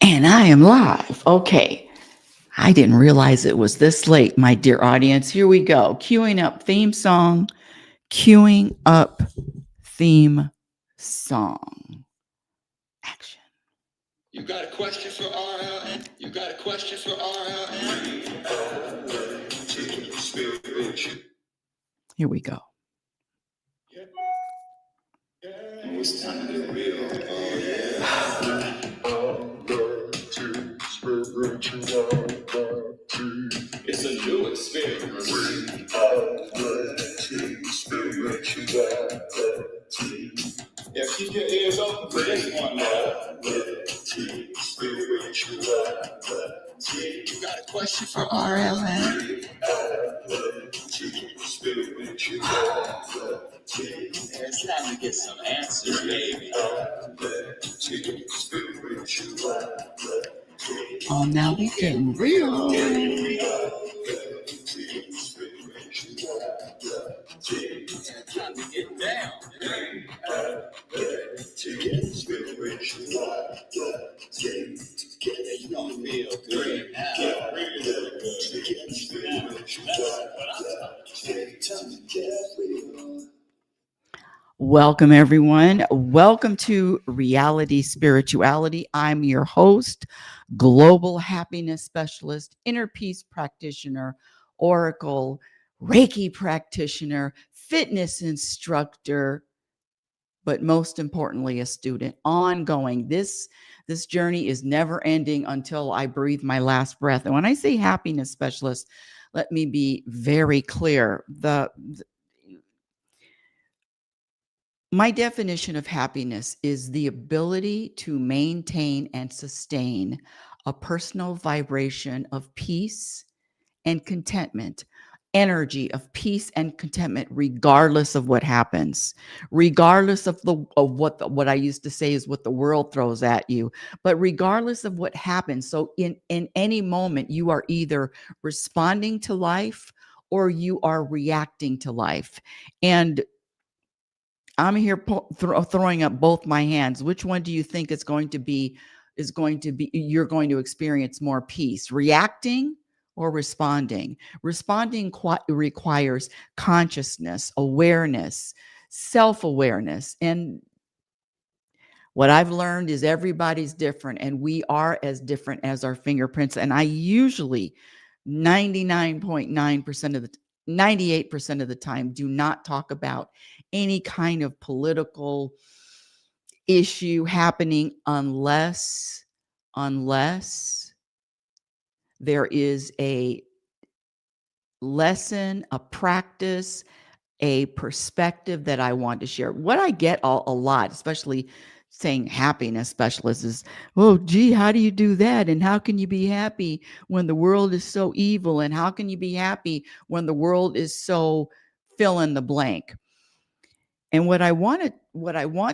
And I am live. Okay. I didn't realize it was this late, my dear audience. Here we go. Queuing up theme song. Queuing up theme song. Action. You got a question for RLN? You got a question for RLN? Here we go. It's time to get real. It's a new experience. Yeah, keep your ears open for this one, man. You got a question for RLN? It's time to get some answers, baby. Oh, now we getting real. It's time to get down. You don't feel good now. Welcome, everyone. Welcome to Reality Spirituality. I'm your host, global happiness specialist, inner peace practitioner, oracle, Reiki practitioner, fitness instructor, but most importantly, a student. Ongoing. This journey is never ending until I breathe my last breath. And when I say happiness specialist, let me be very clear. My definition of happiness is the ability to maintain and sustain a personal vibration of peace and contentment, energy of peace and contentment, regardless of what happens, regardless of what I used to say is what the world throws at you, but regardless of what happens. So in any moment, you are either responding to life or you are reacting to life. And I'm here throwing up both my hands. Which one do you think is going to be you're going to experience more peace, reacting or responding? Responding requires consciousness, awareness, self-awareness. And what I've learned is everybody's different and we are as different as our fingerprints. And I usually 99.9% of the 98% of the time do not talk about any kind of political issue happening unless there is a lesson, a practice, a perspective that I want to share. What I get a lot, especially saying happiness specialist, is, oh, gee, how do you do that? And how can you be happy when the world is so evil? And how can you be happy when the world is so fill in the blank? And what I want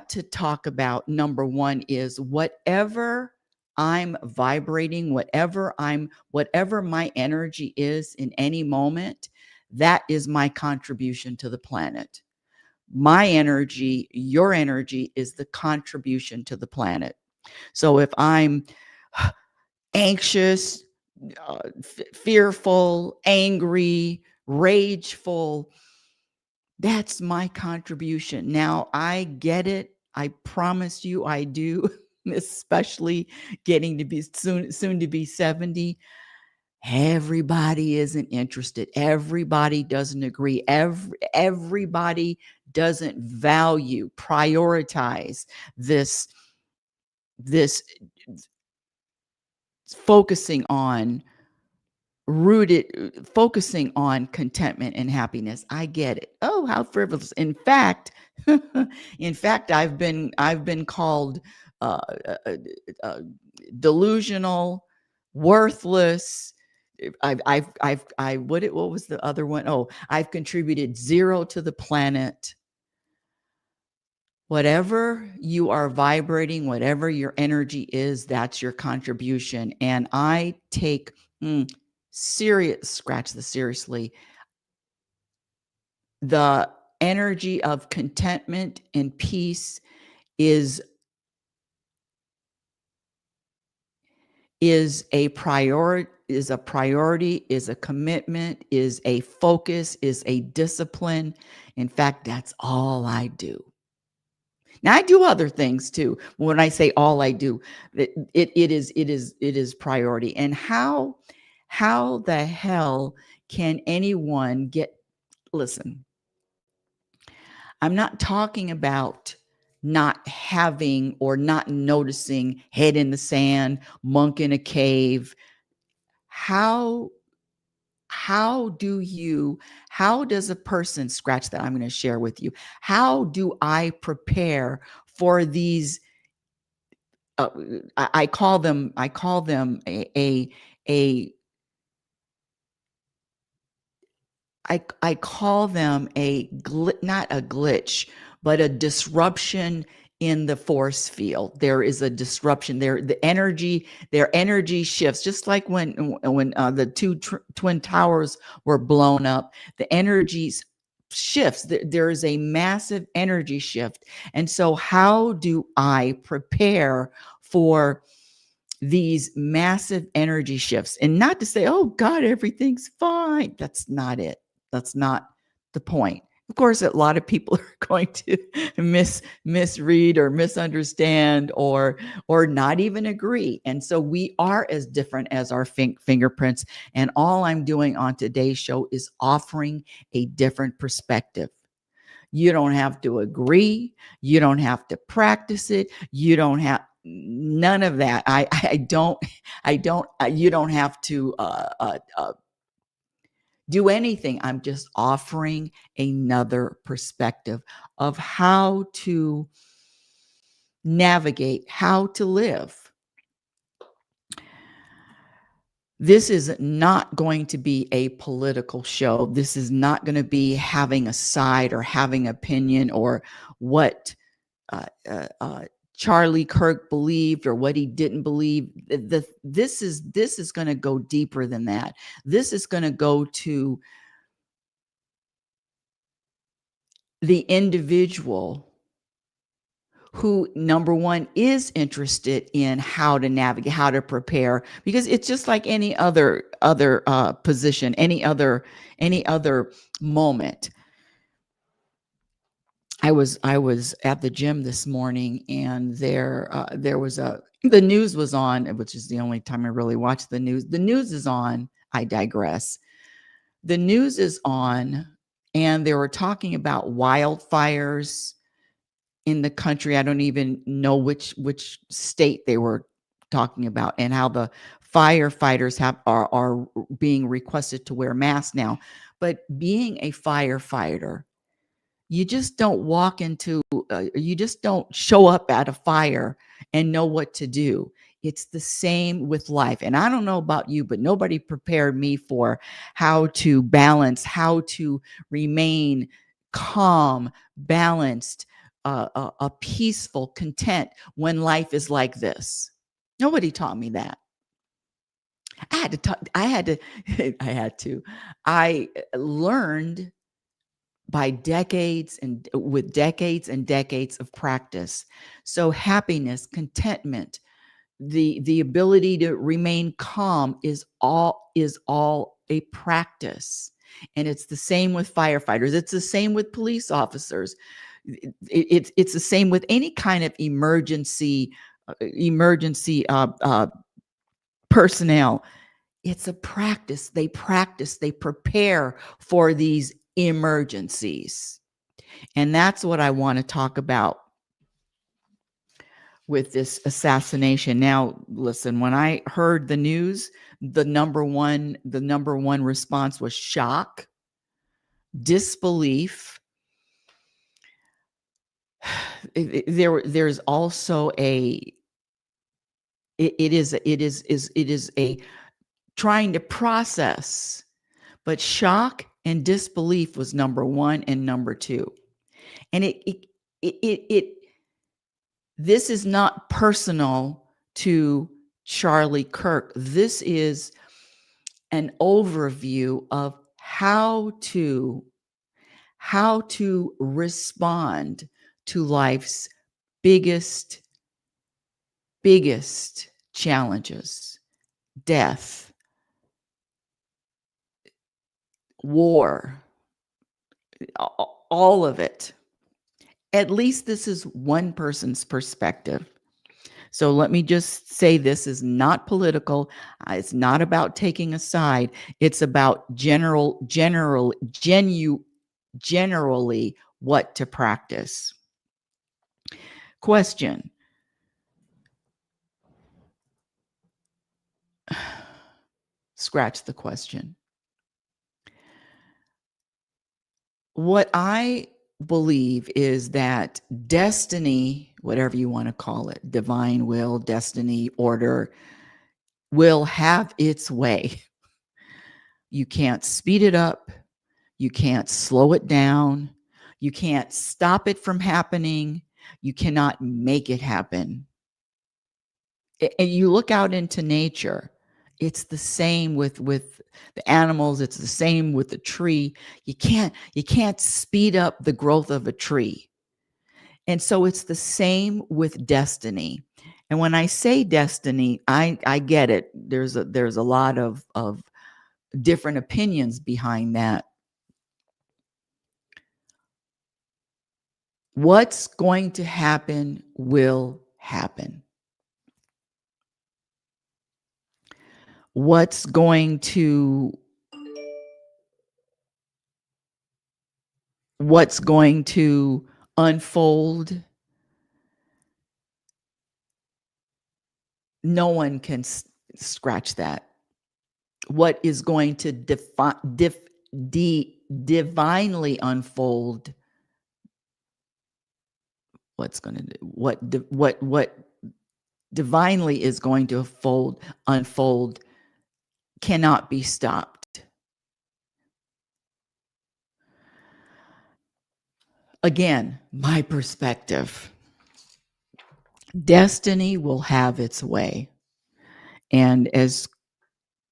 to talk about, number one, is whatever I'm vibrating, whatever my energy is in any moment, that is my contribution to the planet. My energy, your energy is the contribution to the planet. So if I'm anxious, fearful, angry, rageful, that's my contribution. Now, I get it. I promise you I do, especially getting to be soon to be 70. Everybody isn't interested. Everybody doesn't agree. Everybody doesn't value, prioritize this focusing on focusing on contentment and happiness. I get it. Oh, how frivolous. In fact, I've been called uh, uh, uh, uh, delusional, worthless. What was the other one? Oh, I've contributed zero to the planet. Whatever you are vibrating, whatever your energy is, that's your contribution. And I take seriously, the energy of contentment and peace is is a priority, is a commitment, is a focus, is a discipline. In fact, that's all I do. Now I do other things too. When I say all I do, it is priority. And how the hell can anyone get, listen, I'm not talking about not having or not noticing head in the sand, monk in a cave. How how do you how does a person, scratch that, I'm going to share with you, how do I prepare for these, uh, I call them a I call them not a glitch, but a disruption in the force field. There is a disruption there. Their energy shifts, just like when the two twin towers were blown up. The energies shifts. There is a massive energy shift, and so how do I prepare for these massive energy shifts? And not to say, oh God, everything's fine. That's not it. That's not the point. Of course, a lot of people are going to misread or misunderstand or not even agree. And so we are as different as our fingerprints. And all I'm doing on today's show is offering a different perspective. You don't have to agree. You don't have to practice it. You don't have none of that. You don't have to do anything. I'm just offering another perspective of how to navigate, how to live. This is not going to be a political show. This is not going to be having a side or having opinion or what uh, uh, uh, Charlie Kirk believed or what he didn't believe. This is going to go deeper than that. This is going to go to the individual who, number one, is interested in how to navigate, how to prepare, because it's just like any other position, any other moment. I was at the gym this morning, and there was the news was on, which is the only time I really watch the news. The news is on. I digress. The news is on, and they were talking about wildfires in the country. I don't even know which state they were talking about, and how the firefighters are being requested to wear masks now. But being a firefighter, you just don't you just don't show up at a fire and know what to do. It's the same with life. And I don't know about you, but nobody prepared me for how to balance, how to remain calm, balanced, a peaceful content when life is like this. Nobody taught me that. I had to talk, I had to, I had to. I learned by decades and decades of practice. So happiness, contentment, the ability to remain calm is all a practice. And it's the same with firefighters. It's the same with police officers. It's the same with any kind of emergency personnel. It's a practice. They prepare for these emergencies. And that's what I want to talk about with this assassination. Now, listen, when I heard the news, the number one response was shock, disbelief. There's also it is a trying to process, but shock and disbelief was number one and number two. And it this is not personal to Charlie Kirk. This is an overview of how to respond to life's biggest challenges. death, war, all of it. At least this is one person's perspective. So let me just say this is not political. It's not about taking a side. It's about generally what to practice. Question. Scratch the question. What I believe is that destiny, whatever you want to call it, divine will, destiny, order, will have its way. You can't speed it up. You can't slow it down. You can't stop it from happening. You cannot make it happen. And you look out into nature, it's the same with the animals, it's the same with the tree. You can't speed up the growth of a tree. And so it's the same with destiny. And when I say destiny, I get it. There's a lot of different opinions behind that. What's going to happen will happen. What's going to unfold, no one can scratch that. What is going to divinely unfold, what divinely is going to unfold cannot be stopped. Again, my perspective. Destiny will have its way. And as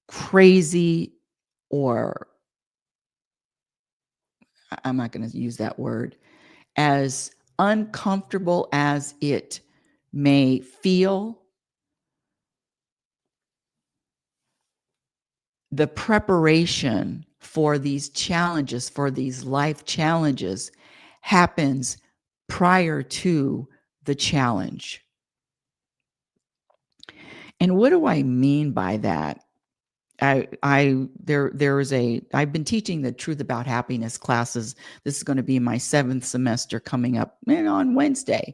crazy, or I'm not going to use that word, as uncomfortable as it may feel, the preparation for these challenges, for these life challenges, happens prior to the challenge. And what do I mean by that? I've been teaching the Truth About Happiness classes. This is going to be my 7th semester coming up on Wednesday.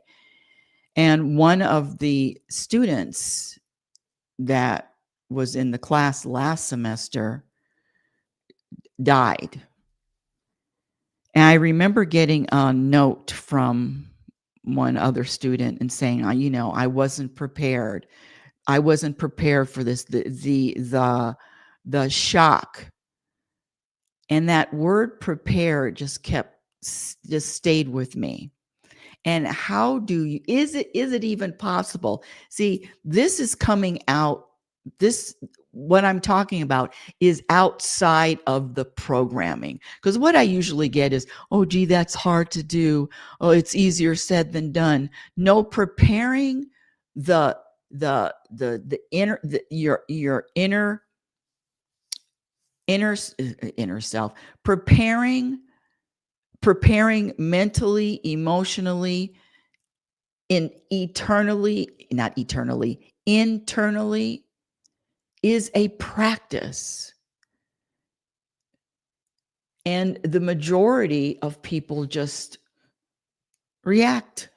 And one of the students that was in the class last semester died. And I remember getting a note from one other student and saying, I wasn't prepared. I wasn't prepared for this, the shock. And that word prepared just stayed with me. And how is it even possible? See, this is coming out, what I'm talking about is outside of the programming. Because what I usually get is, oh, gee, that's hard to do. Oh, it's easier said than done. No, preparing the inner, your inner self, preparing mentally, emotionally, internally is a practice. And the majority of people just react.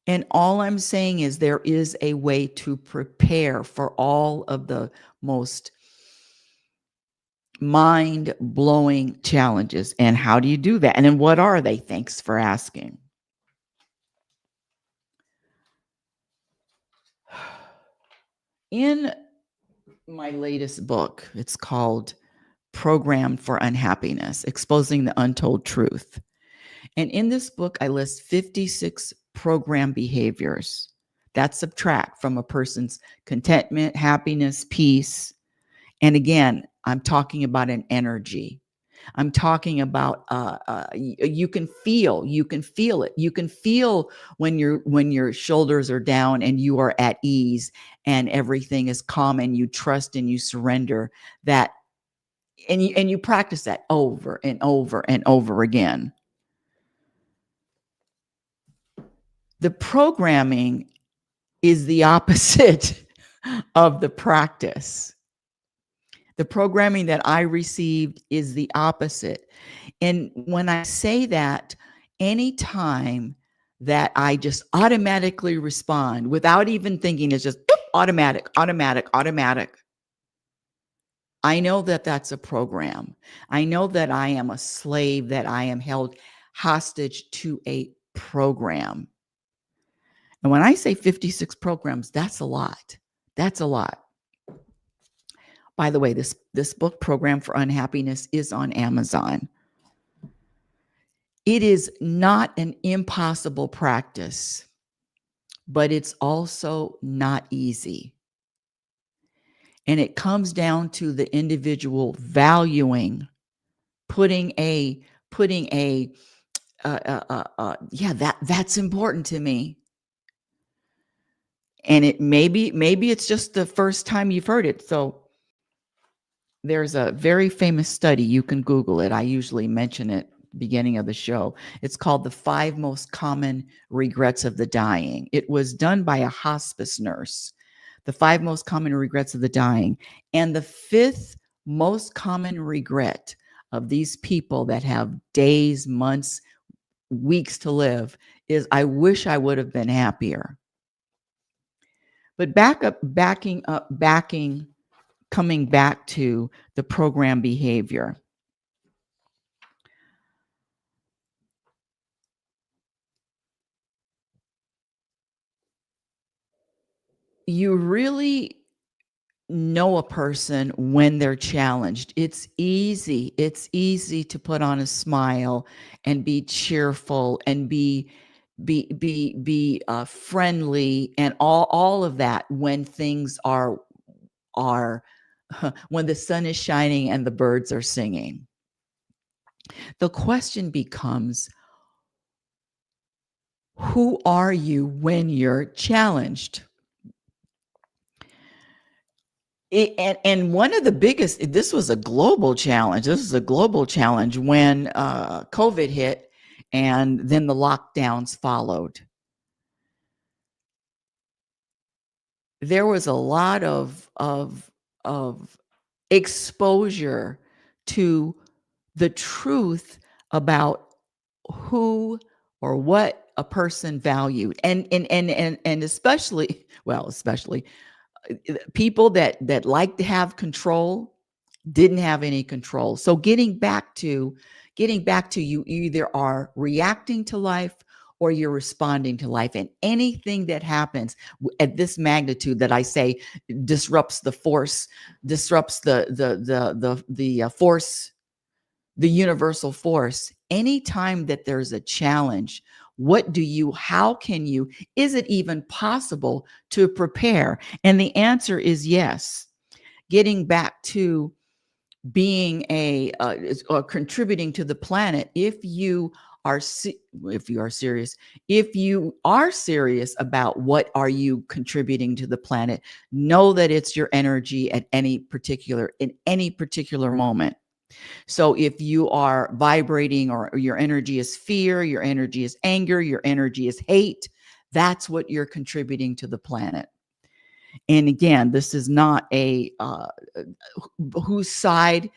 And all I'm saying is there is a way to prepare for all of the most mind-blowing challenges. And how do you do that? And then what are they? Thanks for asking. In my latest book, it's called Programmed for Unhappiness, Exposing the Untold Truth. And in this book, I list 56 program behaviors that subtract from a person's contentment, happiness, peace. And again, I'm talking about an energy. I'm talking about you can feel it. You can feel when your shoulders are down and you are at ease and everything is calm and you trust and you surrender that, and you practice that over and over and over again. The programming is the opposite of the practice. The programming that I received is the opposite. And when I say that, anytime that I just automatically respond without even thinking, it's just boop, automatic, automatic, automatic. I know that that's a program. I know that I am a slave, that I am held hostage to a program. And when I say 56 programs, that's a lot. That's a lot. By the way, this book, Program for Unhappiness, is on Amazon. It is not an impossible practice, but it's also not easy. And it comes down to the individual valuing, putting a that's important to me. And it maybe it's just the first time you've heard it. So there's a very famous study. You can Google it. I usually mention it beginning of the show. It's called The 5 Most Common Regrets of the Dying. It was done by a hospice nurse. The 5 most common regrets of the dying. And the 5th most common regret of these people that have days, months, weeks to live is, I wish I would have been happier. But coming back to the program behavior. You really know a person when they're challenged. It's easy. It's easy to put on a smile and be cheerful and be friendly and all of that when things are when the sun is shining and the birds are singing. The question becomes, who are you when you're challenged? And one of the biggest, this was a global challenge. This is a global challenge when COVID hit and then the lockdowns followed. There was a lot of exposure to the truth about who or what a person valued, and especially people that like to have control didn't have any control. So getting back to you either are reacting to life or you're responding to life, and anything that happens at this magnitude that I say disrupts the force, disrupts the force, the universal force. Anytime that there's a challenge, how can you, is it even possible to prepare? And the answer is yes. Getting back to being or contributing to the planet, if you are serious about what are you contributing to the planet, know that it's your energy in any particular moment. So if you are vibrating, or your energy is fear, your energy is anger, your energy is hate, that's what you're contributing to the planet. And again, this is not a whose side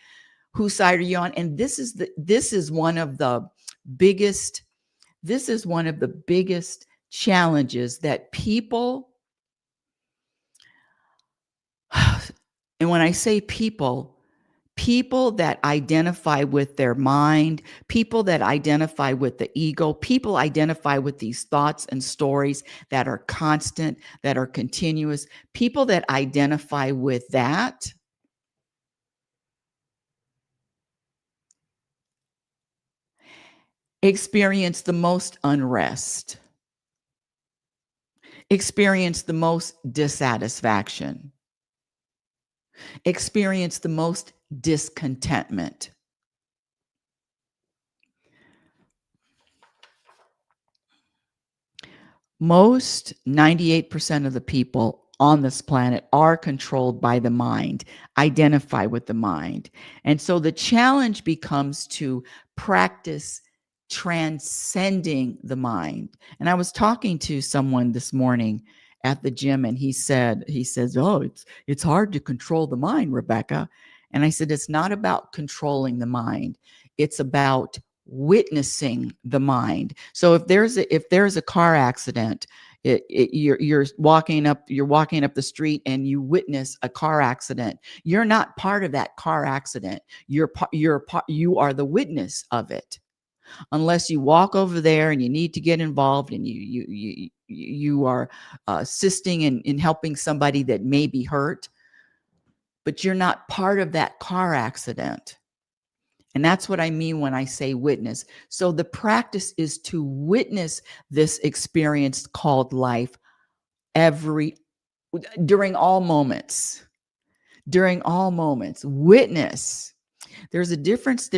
are you on? And this is one of the biggest challenges that people, and when I say people that identify with their mind, people that identify with the ego, people identify with these thoughts and stories that are constant, that are continuous, people that identify with that experience the most unrest, experience the most dissatisfaction, experience the most discontentment. Most 98% of the people on this planet are controlled by the mind, identify with the mind. And so the challenge becomes to practice transcending the mind. And I was talking to someone this morning at the gym, and he says, "Oh, it's hard to control the mind, Rebecca." And I said, "It's not about controlling the mind. It's about witnessing the mind." So if there's a car accident, you're walking up the street and you witness a car accident. You're not part of that car accident. You are the witness of it. Unless you walk over there and you need to get involved, and you are assisting in helping somebody that may be hurt, but you're not part of that car accident. And that's what I mean when I say witness. So the practice is to witness this experience called life every during all moments. During all moments, witness. There's a difference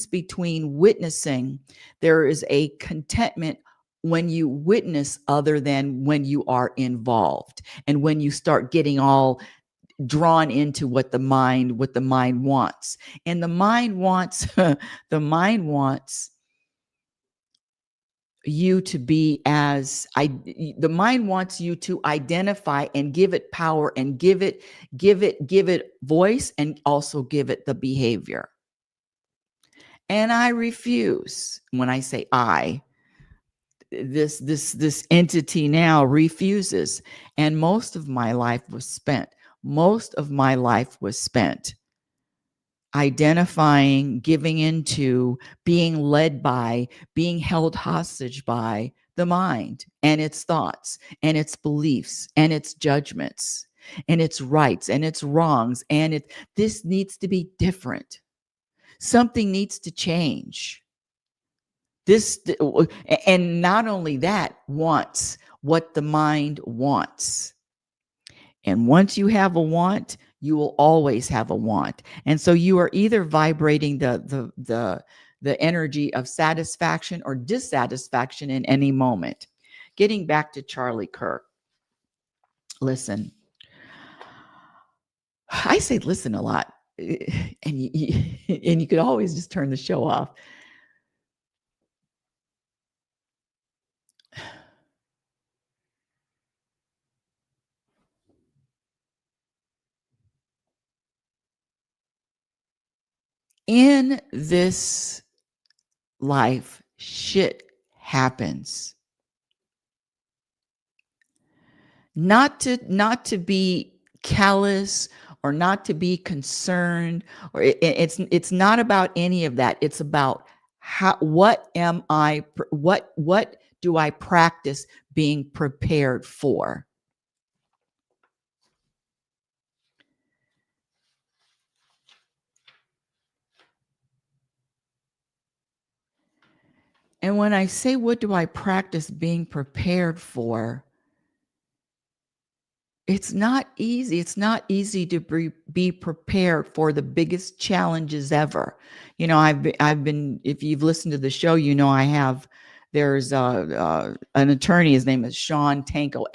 between witnessing. There is a contentment when you witness other than when you are involved, and when you start getting all drawn into what the mind wants. And the mind wants the mind wants you to be as I the mind wants you to identify and give it power, and give it voice, and also give it the behavior. And I refuse. When I say I, this entity now refuses. And most of my life was spent identifying, giving into, being led by, being held hostage by the mind and its thoughts and its beliefs and its judgments and its rights and its wrongs. And this needs to be different. Something needs to change. And not only that, wants what the mind wants. And once you have a want, you will always have a want. And so you are either vibrating the energy of satisfaction or dissatisfaction in any moment. Getting back to Charlie Kirk. Listen. I say listen a lot. And you could always just turn the show off. In this life, shit happens. Not to be callous or not to be concerned, or it's not about any of that. It's about what do I practice being prepared for? And when I say what do I practice being prepared for, it's not easy. It's not easy to be prepared for the biggest challenges ever. I've been, if you've listened to the show, there's an attorney. His name is Sean Tanko,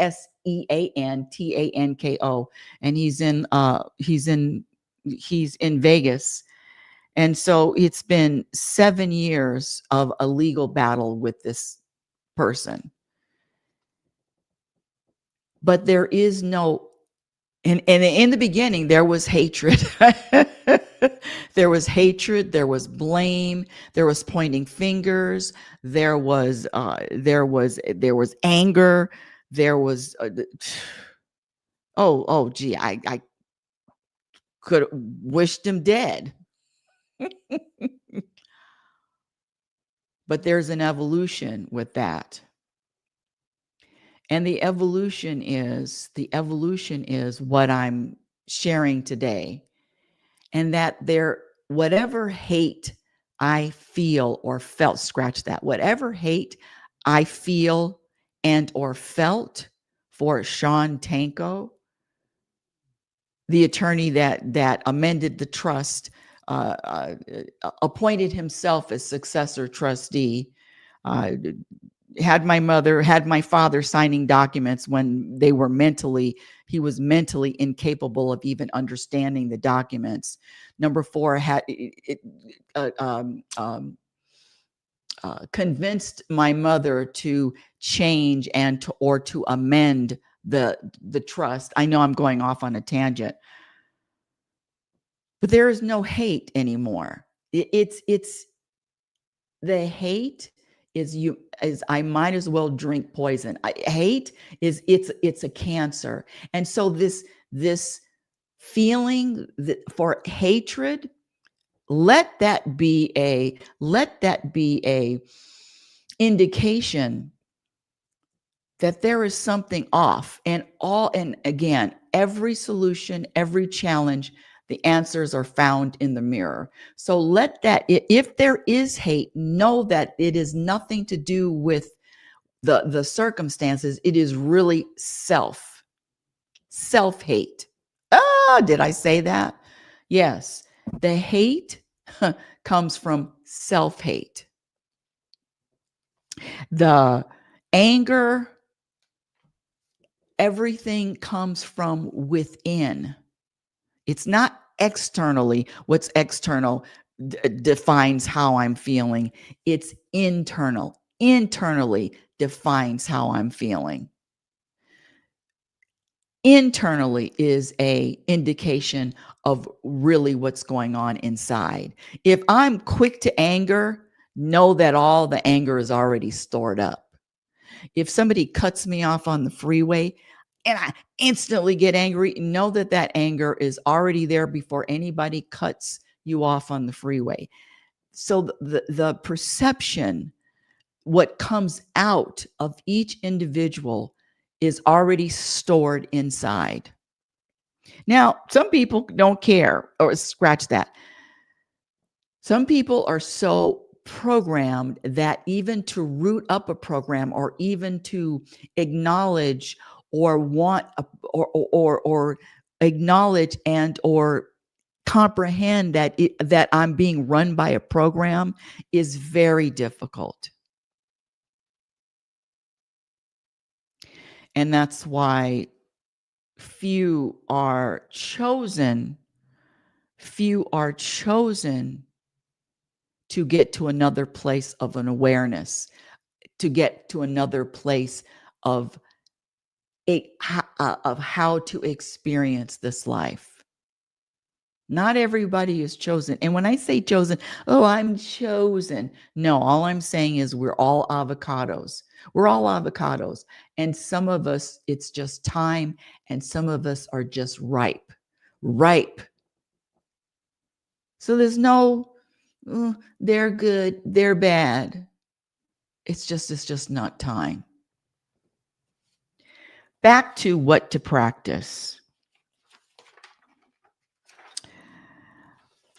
Seantanko, and he's in Vegas. And so it's been 7 years of a legal battle with this person. But there is no, and in the beginning, there was hatred. There was hatred. There was blame. There was pointing fingers. There was anger. There was, gee, I could have wished him dead. But there's an evolution with that. And the evolution is what I'm sharing today. And that whatever hate I feel or felt, scratch that, whatever hate I feel and or felt for Sean Tanko, the attorney that amended the trust, appointed himself as successor trustee, had my father signing documents when he was mentally incapable of even understanding the documents. Number 4, uh, um, um, convinced my mother to change or to amend the trust. I know I'm going off on a tangent, but there is no hate anymore. It's the hate is I might as well drink poison. Hate is it's a cancer. And so this feeling for hatred, let that be a indication that there is something off. And again, every solution, every challenge, the answers are found in the mirror. So let that, if there is hate, know that it is nothing to do with the circumstances. It is really self-hate. Did I say that? Yes. The hate comes from self-hate. The anger, everything comes from within. It's not externally. What's external defines how I'm feeling. It's internal. Internally defines how I'm feeling. Internally is a indication of really what's going on inside. If I'm quick to anger, know that all the anger is already stored up. If somebody cuts me off on the freeway and I instantly get angry, know that that anger is already there before anybody cuts you off on the freeway. So the perception, what comes out of each individual is already stored inside. Now, some people don't care, or scratch that. Some people are so programmed that even to root up a program or even to acknowledge or want or acknowledge and or comprehend that I'm being run by a program is very difficult. And that's why few are chosen to get to another place of an awareness, to get to another place of of how to experience this life. Not everybody is chosen. And when I say chosen, oh, I'm chosen. No, all I'm saying is we're all avocados. We're all avocados. And some of us, it's just time. And some of us are just ripe. So there's no, they're good, they're bad. It's just not time. Back to what to practice.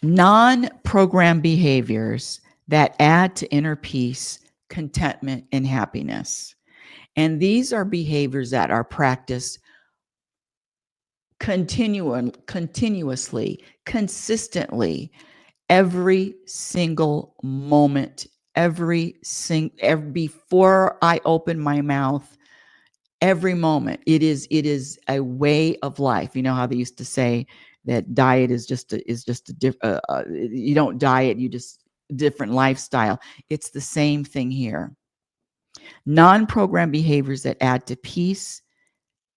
Non-program behaviors that add to inner peace, contentment, and happiness. And these are behaviors that are practiced continuously, consistently, every single moment, before I open my mouth, every moment. It is a way of life. You know how they used to say that diet is just a you don't diet, you just different lifestyle. It's the same thing here. Non-program behaviors that add to peace,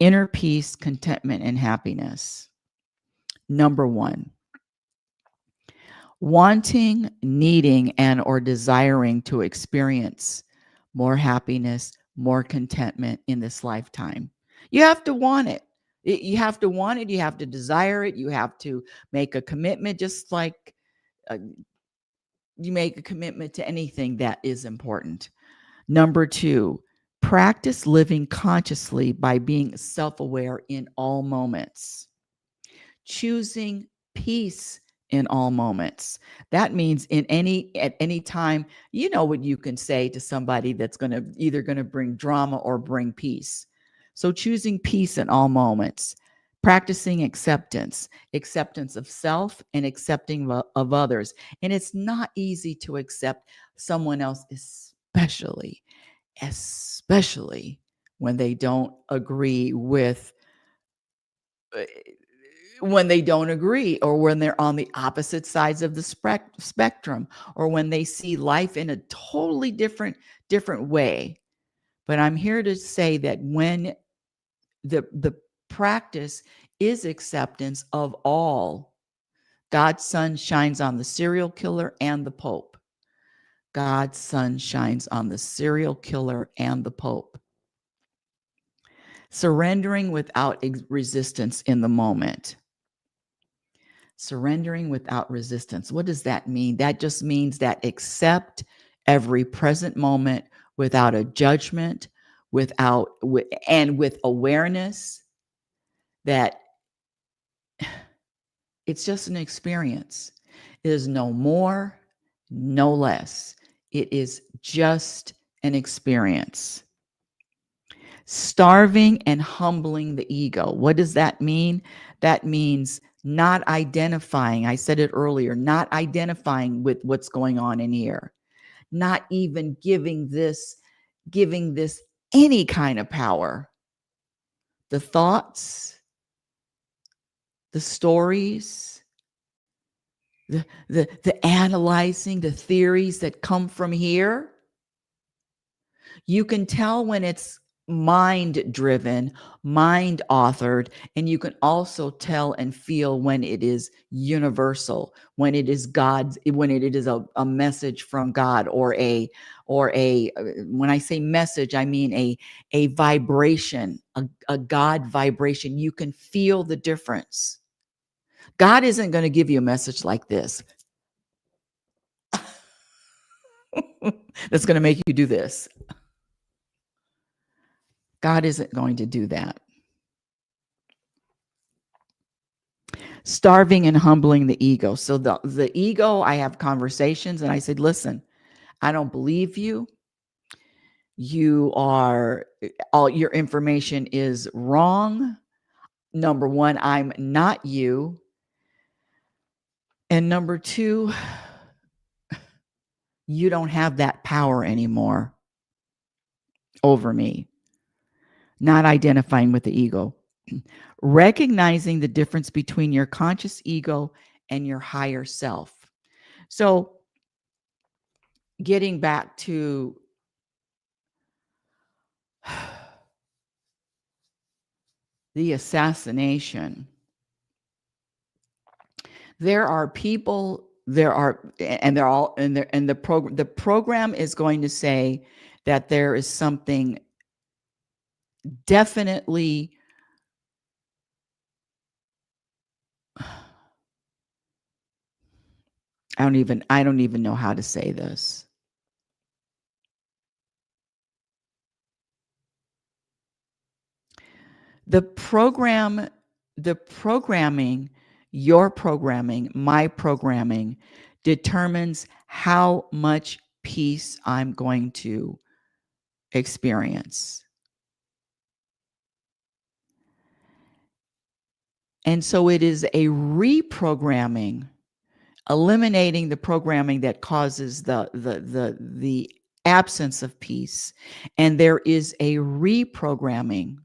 inner peace, contentment, and happiness. Number 1, wanting, needing, and or desiring to experience more happiness, more contentment in this lifetime. You have to want it. You have to want it. You have to desire it. You have to make a commitment, just like you make a commitment to anything that is important. Number 2, practice living consciously by being self-aware in all moments. Choosing peace in all moments. That means at any time, you know what you can say to somebody that's either going to bring drama or bring peace. So choosing peace in all moments, practicing acceptance of self and accepting of others. And it's not easy to accept someone else, especially especially when they don't agree with uh, when they don't agree, or when they're on the opposite sides of the spectrum, or when they see life in a totally different way. But I'm here to say that when the practice is acceptance of all, God's sun shines on the serial killer and the Pope. God's sun shines on the serial killer and the Pope. Surrendering without resistance in the moment. Surrendering without resistance. What does that mean? That just means that accept every present moment without a judgment, and with awareness that it's just an experience. It is no more, no less. It is just an experience. Starving and humbling the ego. What does that mean? That means not identifying. I said it earlier, not identifying with what's going on in here, not even giving this any kind of power. The thoughts, the stories, the analyzing, the theories that come from here. You can tell when it's mind driven, mind authored, and you can also tell and feel when it is universal, when it is God's, when it is a message from God, or when I say message, I mean a vibration, a God vibration. You can feel the difference. God isn't going to give you a message like this that's going to make you do this. God isn't going to do that. Starving and humbling the ego. So the ego, I have conversations and I said, listen, I don't believe you. You are, all your information is wrong. Number one, I'm not you. And number two, you don't have that power anymore over me. Not identifying with the ego. Recognizing the difference between your conscious ego and your higher self. So getting back to the assassination, there are people, and they're all, and the program is going to say that there is something definitely I don't even know how to say this. The programming, your programming, my programming determines how much peace I'm going to experience. And so it is a reprogramming, eliminating the programming that causes the absence of peace. And there is a reprogramming.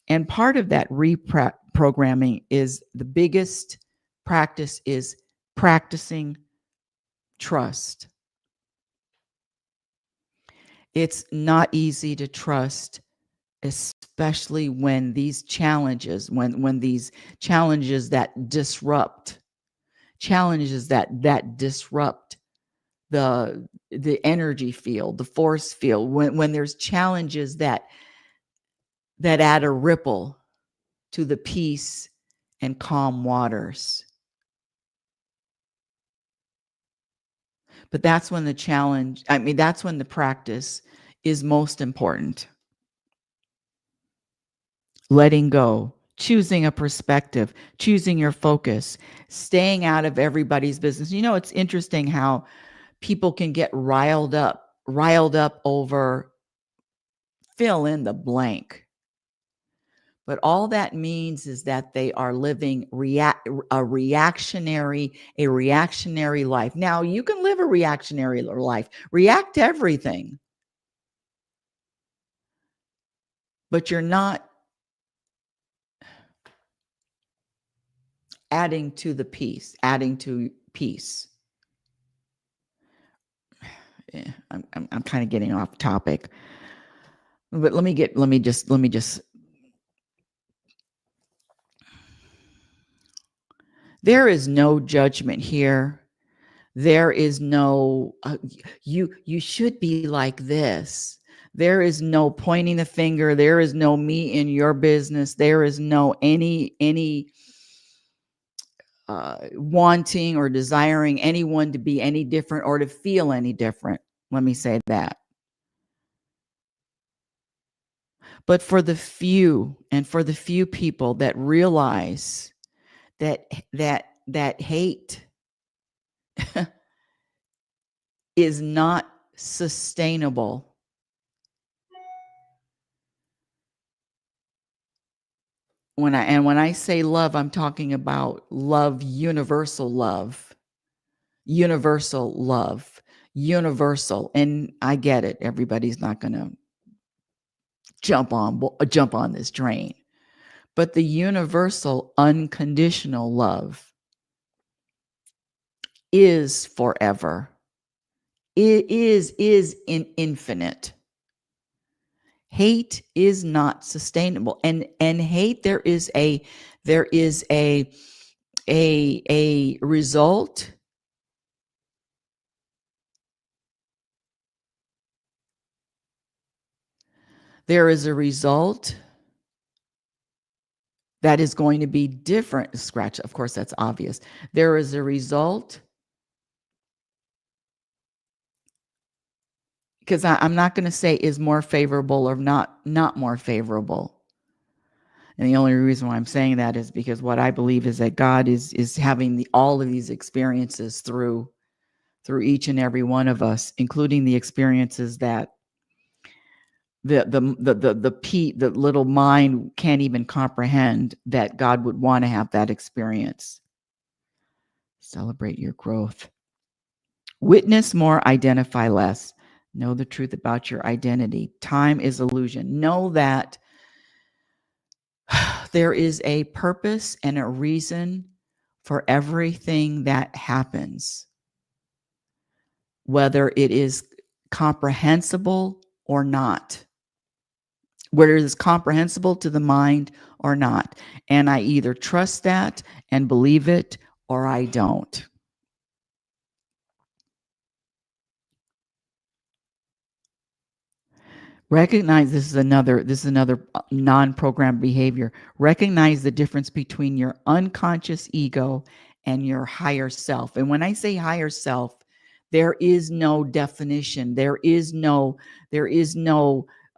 And part of that reprogramming is the biggest practice is practicing trust. It's not easy to trust, especially when these challenges, when these challenges that disrupt, the energy field, the force field, when there's challenges that add a ripple to the peace and calm waters. But that's when that's when the practice is most important. Letting go, choosing a perspective, choosing your focus, staying out of everybody's business. You know, it's interesting how people can get riled up over fill in the blank. But all that means is that they are living a reactionary life. Now, you can live a reactionary life, react to everything. but you're not adding to peace. I'm kind of getting off topic, but let me just. There is no judgment here. There is no you should be like this. There is no pointing the finger. There is no me in your business. There is no any wanting or desiring anyone to be any different or to feel any different. Let me say that. But for the few, and for the few people that realize that hate is not sustainable. When I say love, I'm talking about love, universal love, universal love, universal. And I get it. Everybody's not going to jump on this train. But the universal unconditional love is forever. It is infinite. Hate is not sustainable. And hate, there is a result. There is a result that is going to be different. Scratch, of course, that's obvious. There is a result, because I'm not going to say is more favorable or not more favorable. And the only reason why I'm saying that is because what I believe is that God is having all of these experiences through each and every one of us, including the experiences that the little mind can't even comprehend, that God would want to have that experience. Celebrate your growth. Witness more, identify less. Know the truth about your identity. Time is illusion. Know that there is a purpose and a reason for everything that happens, whether it is comprehensible or not, whether it is comprehensible to the mind or not. And I either trust that and believe it, or I don't. Recognize this is another non-programmed behavior. Recognize the difference between your unconscious ego and your higher self. And when I say higher self, there is no definition. There is no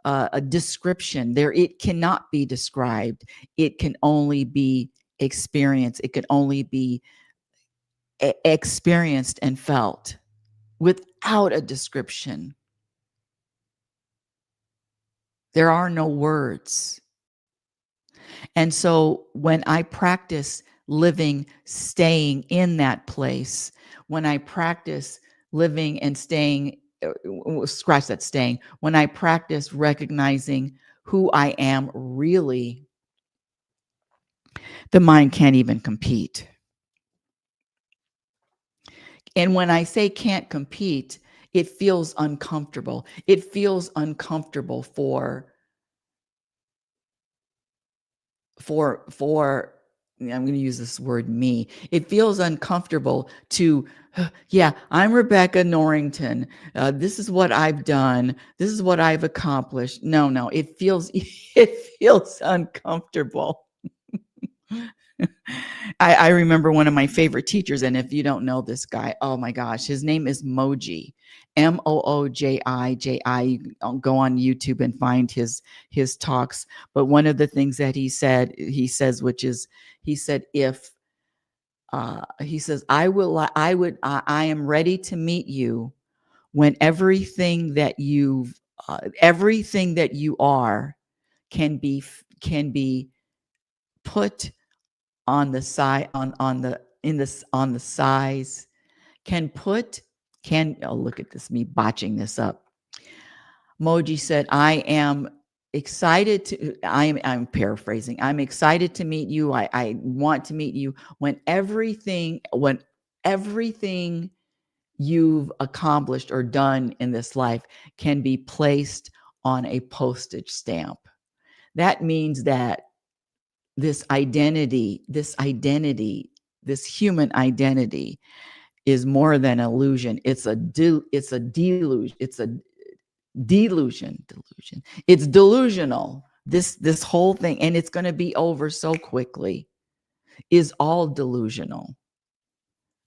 a description. It cannot be described. It can only be experienced. It can only be experienced and felt without a description. There are no words. And so when I practice living, staying in that place, when I practice living and staying, scratch that staying, when I practice recognizing who I am really, the mind can't even compete. And when I say can't compete, it feels uncomfortable. It feels uncomfortable for I'm going to use this word me. It feels uncomfortable to, yeah, I'm Rebecca Norrington. This is what I've done. This is what I've accomplished. No, it feels uncomfortable. I remember one of my favorite teachers, and if you don't know this guy, oh my gosh, his name is Moji, Mooji. You can go on YouTube and find his talks. But one of the things that he said, he says, if he says, I am ready to meet you when everything that you are can be put on the side, on the size, oh, look at this, me botching this up. Moji said, I am excited to, I'm paraphrasing. I'm excited to meet you. I want to meet you when everything you've accomplished or done in this life can be placed on a postage stamp. That means that this human identity is more than illusion. It's a delusion. It's delusional. This whole thing, and it's going to be over so quickly, is all delusional.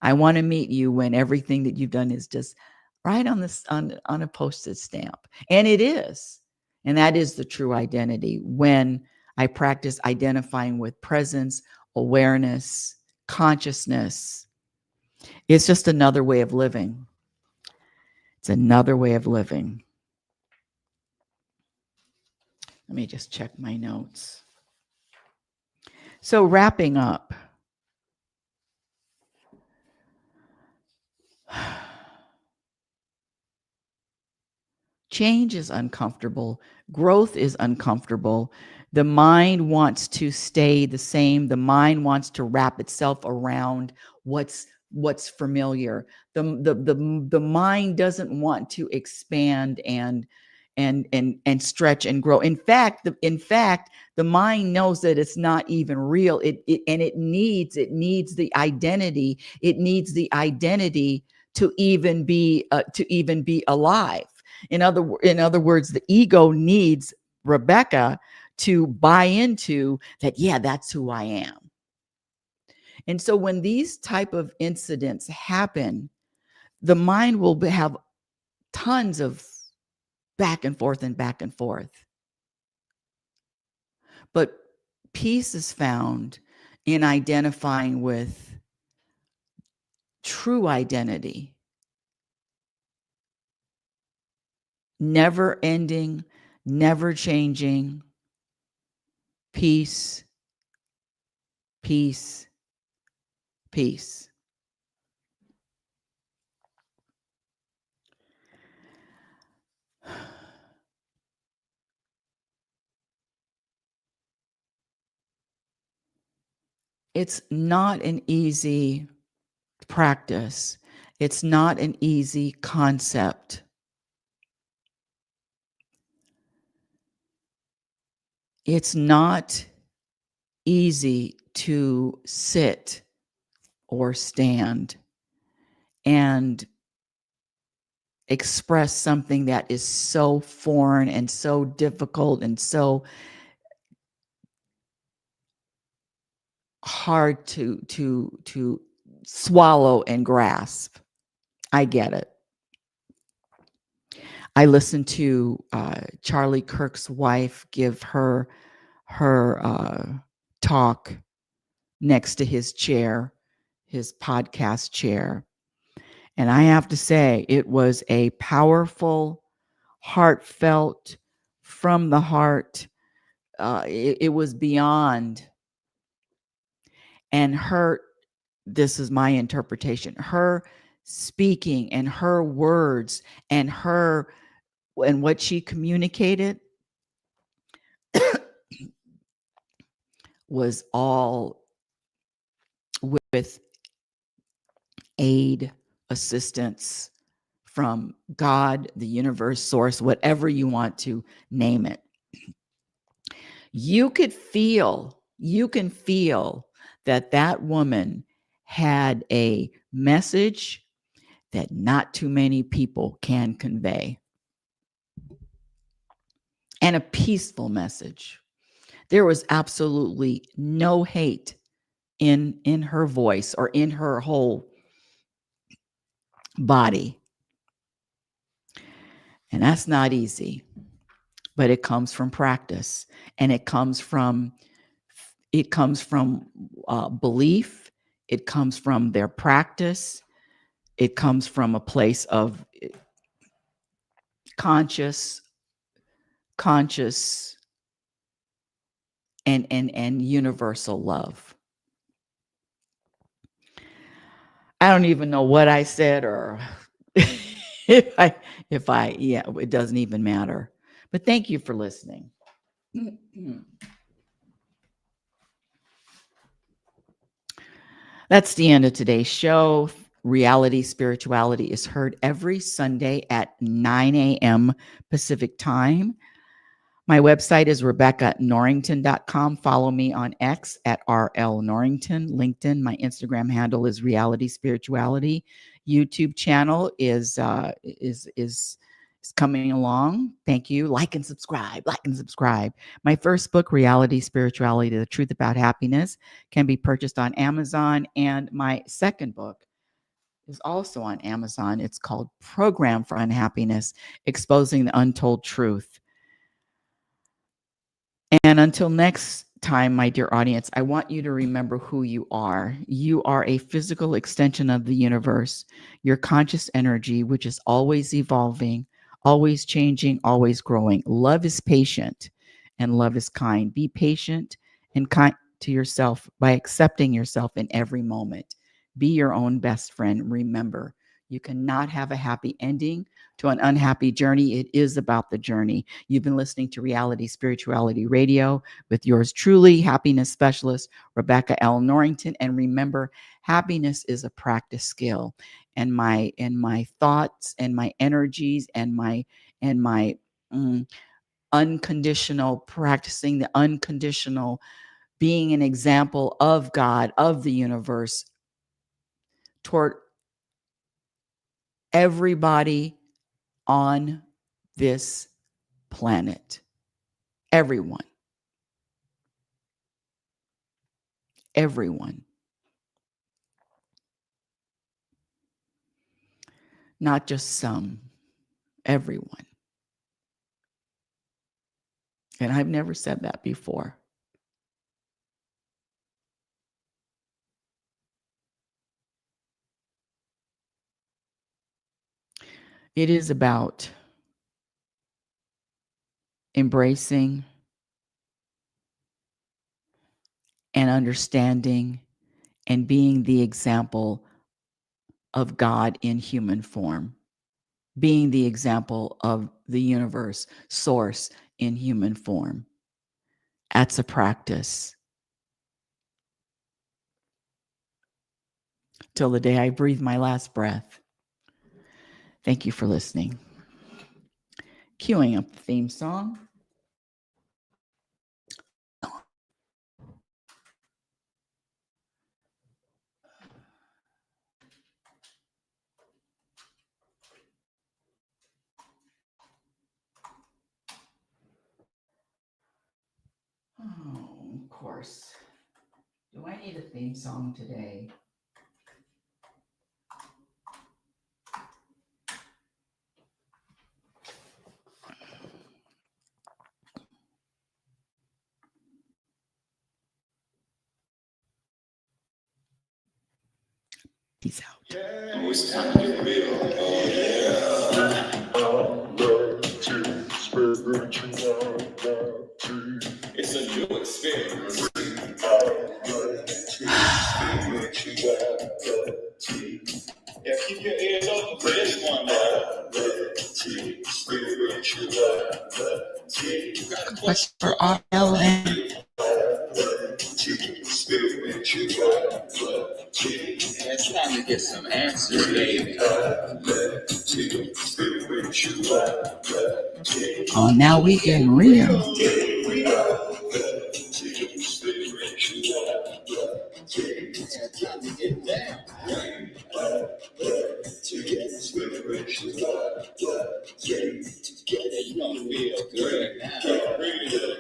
I want to meet you when everything that you've done is just right on this on a postage stamp. And it is. And that is the true identity when I practice identifying with presence, awareness, consciousness. It's just another way of living. It's another way of living. Let me just check my notes. So, wrapping up, change is uncomfortable. Growth is uncomfortable. The mind wants to stay the same. The mind wants to wrap itself around what's familiar. The mind doesn't want to expand and stretch and grow. In fact, the mind knows that it's not even real. It needs the identity. It needs the identity to even be alive. In other words, the ego needs Rebecca to buy into that. Yeah, that's who I am. And so when these type of incidents happen, the mind will have tons of back and forth and back and forth. But peace is found in identifying with true identity, never ending, never changing, peace, peace, peace. It's not an easy practice. It's not an easy concept. It's not easy to sit or stand and express something that is so foreign and so difficult and so hard to swallow and grasp. I get it. I listened to Charlie Kirk's wife give her talk next to his chair, his podcast chair. And I have to say, it was a powerful, heartfelt, from the heart. It was beyond. And this is my interpretation, her speaking and her words and what she communicated was all with aid, assistance from God, the universe, source, whatever you want to name it. You can feel that woman had a message that not too many people can convey, and a peaceful message. There was absolutely no hate in her voice or in her whole body. And that's not easy, but it comes from practice, and it comes from belief. It comes from their practice. It comes from a place of conscious and universal love. I don't even know what I said, or if I, yeah, it doesn't even matter. But thank you for listening. That's the end of today's show. Reality Spirituality is heard every Sunday at 9 a.m. Pacific time. My website is RebeccaNorrington.com. Follow me on X at RL Norrington. LinkedIn, my Instagram handle is Reality Spirituality. YouTube channel is coming along. Thank you. Like and subscribe. Like and subscribe. My first book, Reality Spirituality: The Truth About Happiness, can be purchased on Amazon, and my second book is also on Amazon. It's called Program for Unhappiness: Exposing the Untold Truth. And until next time, my dear audience, I want you to remember who you are. You are a physical extension of the universe, your conscious energy, which is always evolving, always changing, always growing. Love is patient and love is kind. Be patient and kind to yourself by accepting yourself in every moment. Be your own best friend. Remember, you cannot have a happy ending to an unhappy journey. It is about the journey. You've been listening to Reality Spirituality Radio with yours truly, happiness specialist Rebecca L. Norrington. And remember, happiness is a practice skill. And my thoughts and my energies and my unconditional, practicing the unconditional, being an example of God, of the universe, toward everybody on this planet. Everyone. Everyone. Not just some. Everyone. And I've never said that before. It is about embracing and understanding and being the example of God in human form, being the example of the universe, source in human form. That's a practice. Till the day I breathe my last breath. Thank you for listening. Queuing up the theme song. Oh, of course. Do I need a theme song today? Peace out. Oh, it's time to get real. Oh, yeah. It's a new experience. Yeah, keep your ears open for this one. You got a question For RLN. It's time to get some answers, baby. Oh, now we getting real. You don't feel good now. Really good.